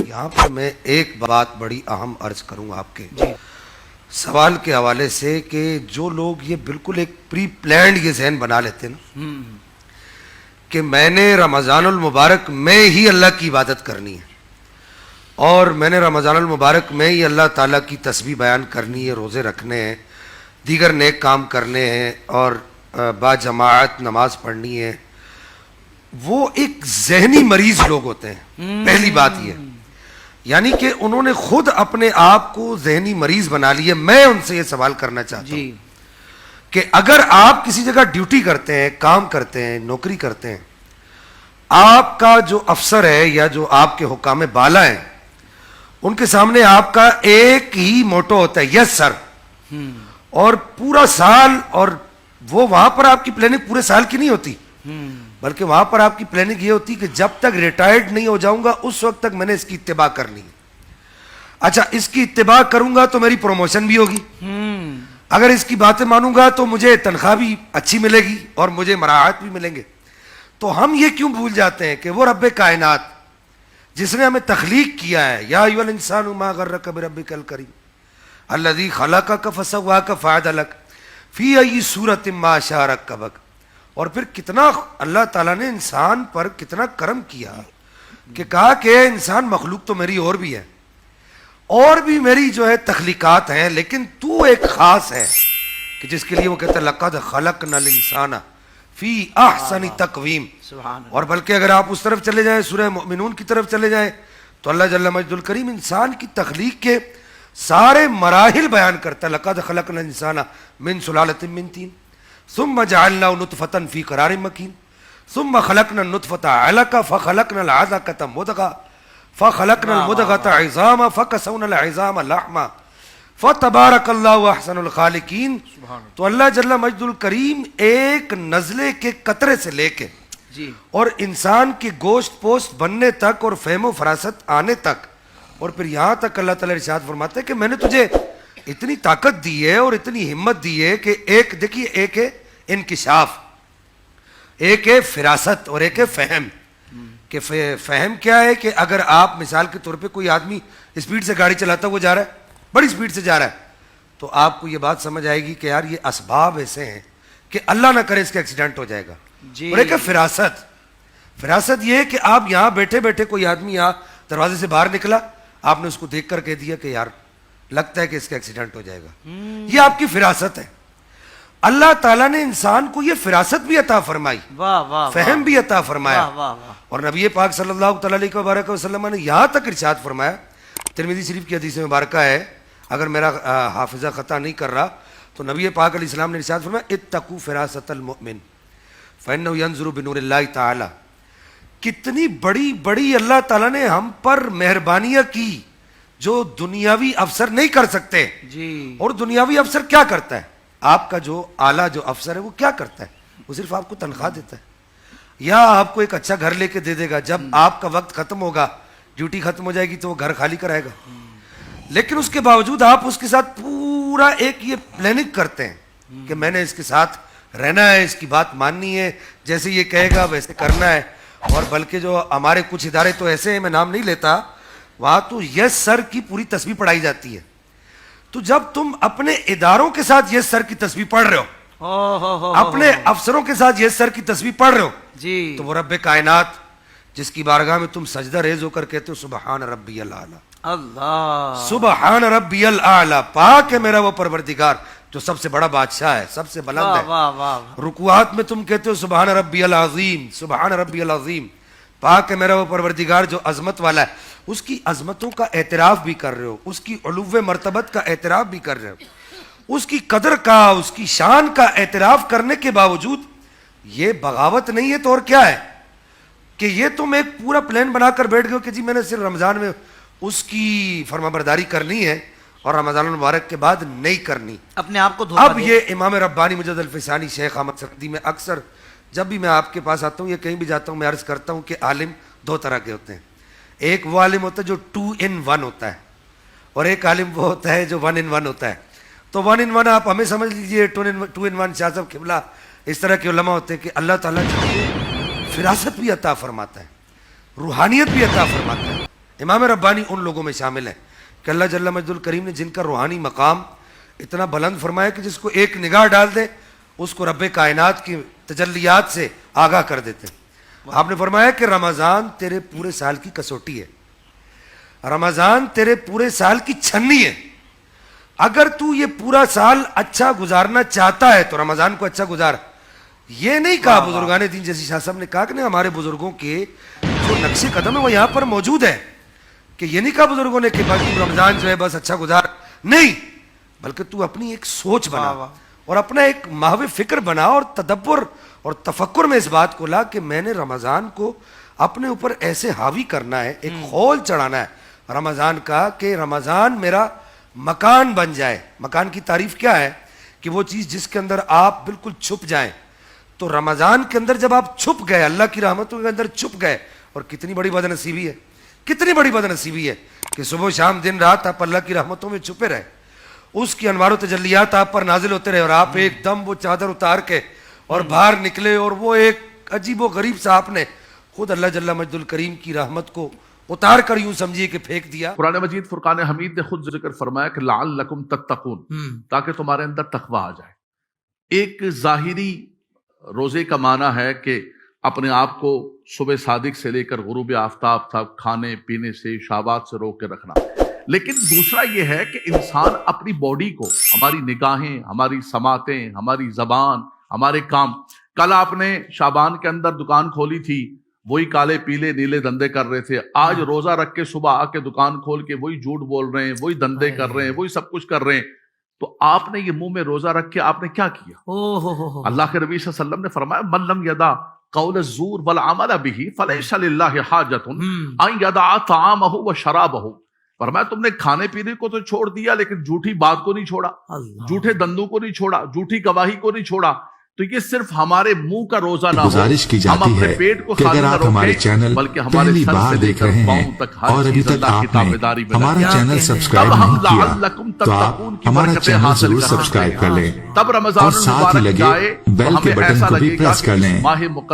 یہاں پر میں ایک بات بڑی اہم عرض کروں آپ کے جی سوال کے حوالے سے کہ جو لوگ یہ بالکل ایک پری پلانڈ یہ ذہن بنا لیتے نا کہ میں نے رمضان المبارک میں ہی اللہ کی عبادت کرنی ہے اور میں نے رمضان المبارک میں ہی اللہ تعالیٰ کی تسبیح بیان کرنی ہے، روزے رکھنے ہیں، دیگر نیک کام کرنے ہیں اور با جماعت نماز پڑھنی ہے، وہ ایک ذہنی مریض لوگ ہوتے ہیں. پہلی بات یہ یعنی کہ انہوں نے خود اپنے آپ کو ذہنی مریض بنا لیے. میں ان سے یہ سوال کرنا چاہتا ہوں کہ اگر آپ کسی جگہ ڈیوٹی کرتے ہیں، کام کرتے ہیں، نوکری کرتے ہیں، آپ کا جو افسر ہے یا جو آپ کے حکام بالا ہیں ان کے سامنے آپ کا ایک ہی موٹو ہوتا ہے، یس سر، اور پورا سال، اور وہ وہاں پر آپ کی پلاننگ پورے سال کی نہیں ہوتی بلکہ وہاں پر آپ کی پلاننگ یہ ہوتی کہ جب تک ریٹائرڈ نہیں ہو جاؤں گا اس وقت تک میں نے اس کی اتباع کرنی ہے. اچھا، اس کی اتباع کروں گا تو میری پروموشن بھی ہوگی، اگر اس کی باتیں مانوں گا تو مجھے تنخواہ بھی اچھی ملے گی اور مجھے مراحت بھی ملیں گے. تو ہم یہ کیوں بھول جاتے ہیں کہ وہ رب کائنات جس نے ہمیں تخلیق کیا ہے، یا ایھا الانسان ما غرک بربک الکریم الذی خلقک فسواک فعدلک فی ای صورۃ ما شاء رکبک، اور پھر کتنا اللہ تعالیٰ نے انسان پر کتنا کرم کیا کہ کہا کہ انسان مخلوق تو میری اور بھی ہے، اور بھی میری جو ہے تخلیقات ہیں، لیکن تو ایک خاص ہے کہ جس کے لیے وہ کہتا ہے لقد خلقنا الانسان فی احسن تقویم. اور بلکہ اگر آپ اس طرف چلے جائیں، سورہ مؤمنون کی طرف چلے جائیں، تو اللہ جل مجد الکریم انسان کی تخلیق کے سارے مراحل بیان کرتا ہے. لقد خلقنا الانسان من سلالۃ من طین ثم جعلناه نطفة في قرار مكين ثم خلقنا النطفة علقة فخلقنا العلقة مضغة فخلقنا المضغة عظاما فكسونا العظام لحما فتبارک اللہ احسن الخالقین. تو اللہ جل مجد الکریم ایک نزلے کے قطرے سے لے کے اور انسان کی گوشت پوست بننے تک اور فہم و فراست آنے تک، اور پھر یہاں تک اللہ تعالیٰ ارشاد فرماتا ہے کہ میں نے تجھے اتنی طاقت دی ہے اور اتنی ہمت دی ہے کہ ایک دیکھیے، ایک ہے انکشاف، ایک ہے فراست اور ایک ہے فہم. کہ فہم کیا ہے کہ اگر آپ مثال کے طور پہ کوئی آدمی اسپیڈ سے گاڑی چلاتا وہ جا رہا ہے، بڑی اسپیڈ سے جا رہا ہے، تو آپ کو یہ بات سمجھ آئے گی کہ یار یہ اسباب ایسے ہیں کہ اللہ نہ کرے اس کا ایکسیڈنٹ ہو جائے گا. اور ایک ہے فراست. فراست یہ ہے کہ آپ یہاں بیٹھے بیٹھے کوئی آدمی یہاں دروازے سے باہر نکلا، آپ نے اس کو دیکھ کر کہہ دیا کہ یار لگتا ہے کہ اس کا ایکسیڈنٹ ہو جائے گا. یہ آپ کی فراست ہے. اللہ تعالیٰ نے انسان کو یہ فراست بھی عطا فرمائی، فہم بھی عطا فرمایا. اور نبی پاک صلی اللہ تعالیٰ علیہ وبارک وسلم نے یہاں تک ارشاد فرمایا، ترمذی شریف کی حدیث مبارکہ ہے، اگر میرا حافظہ خطا نہیں کر رہا تو نبی پاک علیہ السلام نے ارشاد فرمایا اتقوا فراست المؤمن فإنه ينظر بنور اللہ تعالی. کتنی بڑی بڑی اللہ تعالیٰ نے ہم پر مہربانیاں کی جو دنیاوی افسر نہیں کر سکتے. اور دنیاوی افسر کیا کرتا ہے؟ آپ کا جو اعلیٰ جو افسر ہے وہ کیا کرتا ہے؟ وہ صرف آپ کو تنخواہ دیتا ہے یا آپ کو ایک اچھا گھر لے کے دے دے گا. جب آپ کا وقت ختم ہوگا، ڈیوٹی ختم ہو جائے گی تو وہ گھر خالی کرائے گا. لیکن اس کے باوجود آپ اس کے ساتھ پورا ایک یہ پلاننگ کرتے ہیں کہ میں نے اس کے ساتھ رہنا ہے، اس کی بات ماننی ہے، جیسے یہ کہے گا ویسے کرنا ہے. اور بلکہ جو ہمارے کچھ ادارے تو ایسے ہیں، میں نام نہیں لیتا، وہاں تو یس سر کی پوری تسبیح پڑھائی جاتی ہے. تو جب تم اپنے اداروں کے ساتھ یس سر کی تسبیح پڑھ رہے ہو، اپنے افسروں کے ساتھ یس سر کی تسبیح پڑھ رہے ہو، تو وہ رب کائنات جس کی بارگاہ میں تم سجدہ ریز ہو کر کہتے ہو سبحان ربی الاعلی، اللہ سبحان ربی الاعلی، پاک ہے میرا وہ پروردگار جو سب سے بڑا بادشاہ ہے، سب سے بلند ہے. رکوعات میں تم کہتے ہو سبحان ربی العظیم، سبحان ربی العظیم، پاک ہے میرا وہ پروردگار جو عظمت والا ہے. اس کی عظمتوں کا اعتراف بھی کر رہے ہو، اس کی علو مرتبت کا اعتراف بھی کر رہے ہو، اس کی قدر کا، اس کی شان کا اعتراف کرنے کے باوجود یہ بغاوت نہیں ہے تو اور کیا ہے کہ یہ تم ایک پورا پلان بنا کر بیٹھ گئے ہو کہ جی میں نے صرف رمضان میں اس کی فرما برداری کرنی ہے اور رمضان المبارک کے بعد نہیں کرنی. اپنے آپ کو اب یہ امام ربانی مجد الفسانی شیخ احمد سرخدی میں اکثر جب بھی میں آپ کے پاس آتا ہوں یا کہیں بھی جاتا ہوں میں عرض کرتا ہوں کہ عالم دو طرح کے ہوتے ہیں. ایک وہ عالم ہوتا ہے جو 2 in 1 ہوتا ہے، اور ایک عالم وہ ہوتا ہے جو 1 in 1 ہوتا ہے. تو 1 in 1 آپ ہمیں سمجھ لیجئے، 2 in 1 شاہ صاحب قبلہ اس طرح کے علماء ہوتے ہیں کہ اللہ تعالیٰ فراست بھی عطا فرماتا ہے، روحانیت بھی عطا فرماتا ہے، امام ربانی ان لوگوں میں شامل ہیں کہ اللہ جل مجد الکریم نے جن کا روحانی مقام اتنا بلند فرمایا کہ جس کو ایک نگاہ ڈال دے اس کو رب کائنات کی تجلیات سے آگاہ کر دیتے ہیں۔ آپ نے فرمایا کہ رمضان تیرے پورے سال کی کسوٹی ہے، رمضان تیرے پورے سال کی چھنی ہے، اگر تو یہ پورا سال اچھا گزارنا چاہتا ہے تو رمضان کو اچھا گزار۔ یہ نہیں کہا بزرگان دین جیسے شاہ صاحب نے کہا کہ ہمارے بزرگوں کے جو نقش قدم ہے وہ یہاں پر موجود ہے، کہ یہ نہیں کہا بزرگوں نے کہ رمضان جو ہے بس اچھا گزار، نہیں، بلکہ تو اپنی ایک سوچ بنا اور اپنا ایک محو فکر بنا اور تدبر اور تفکر میں اس بات کو لا کہ میں نے رمضان کو اپنے اوپر ایسے حاوی کرنا ہے، ایک خول چڑھانا ہے رمضان کا کہ رمضان میرا مکان بن جائے۔ مکان کی تعریف کیا ہے؟ کہ وہ چیز جس کے اندر آپ بالکل چھپ جائیں۔ تو رمضان کے اندر جب آپ چھپ گئے، اللہ کی رحمتوں کے اندر چھپ گئے، اور کتنی بڑی بد نصیبی ہے، کتنی بڑی بد نصیبی ہے کہ صبح شام دن رات آپ اللہ کی رحمتوں میں چھپے رہے، اس کی انوار و تجلیات آپ پر نازل ہوتے رہے، اور آپ ایک دم وہ چادر اتار کے اور باہر نکلے، اور وہ ایک عجیب و غریب سا آپ نے خود اللہ جل مجد الکریم کی رحمت کو اتار کر یوں سمجھیے کہ پھینک دیا۔ قرآن مجید فرقان حمید نے خود ذکر فرمایا کہ لعلکم تتقون، تاکہ تمہارے اندر تقوی آ جائے۔ ایک ظاہری روزے کا معنی ہے کہ اپنے آپ کو صبح صادق سے لے کر غروب آفتاب تک کھانے پینے سے شہوات سے روک کے رکھنا، لیکن دوسرا یہ ہے کہ انسان اپنی باڈی کو، ہماری نگاہیں، ہماری سماعتیں، ہماری زبان، ہمارے کام، کل آپ نے شعبان کے اندر دکان کھولی تھی، وہی کالے پیلے نیلے دندے کر رہے تھے، آج روزہ رکھ کے صبح آ کے دکان کھول کے وہی جھوٹ بول رہے ہیں، وہی دندے کر رہے ہیں، وہی سب کچھ کر رہے ہیں۔ تو آپ نے یہ منہ میں روزہ رکھ کے آپ نے کیا کیا؟ اللہ کے نبی صلی اللہ علیہ وسلم نے فرمایا من لم یدع قول الزور والعمل به فلیس للہ حاجۃ ان یدع طعامہ وشرابہ۔ فرمایا تم نے کھانے پینے کو تو چھوڑ دیا لیکن جھوٹی بات کو نہیں چھوڑا، جھوٹے دندوں کو نہیں چھوڑا، جھوٹی گواہی کو نہیں چھوڑا۔ تو یہ صرف ہمارے منہ کا روزہ نہ ہو، گزارش کی جاتی ہے کہ اگر آپ ہمارے چینل پہلی بار دیکھ رہے ہیں اور ابھی تک آپ نے ہمارا چینل سبسکرائب نہیں کیا تو آپ ہمارا چینل ضرور سبسکرائب کر لیں اور ساتھ ہی لگے بیل کے بٹن کو بھی پریس کر لیں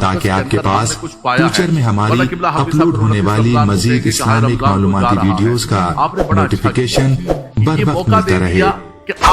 تاکہ آپ کے پاس فیوچر میں ہماری اپلوڈ ہونے والی مزید اسلامک معلوماتی ویڈیوز کا نوٹیفیکیشن بر وقت ملتا رہے۔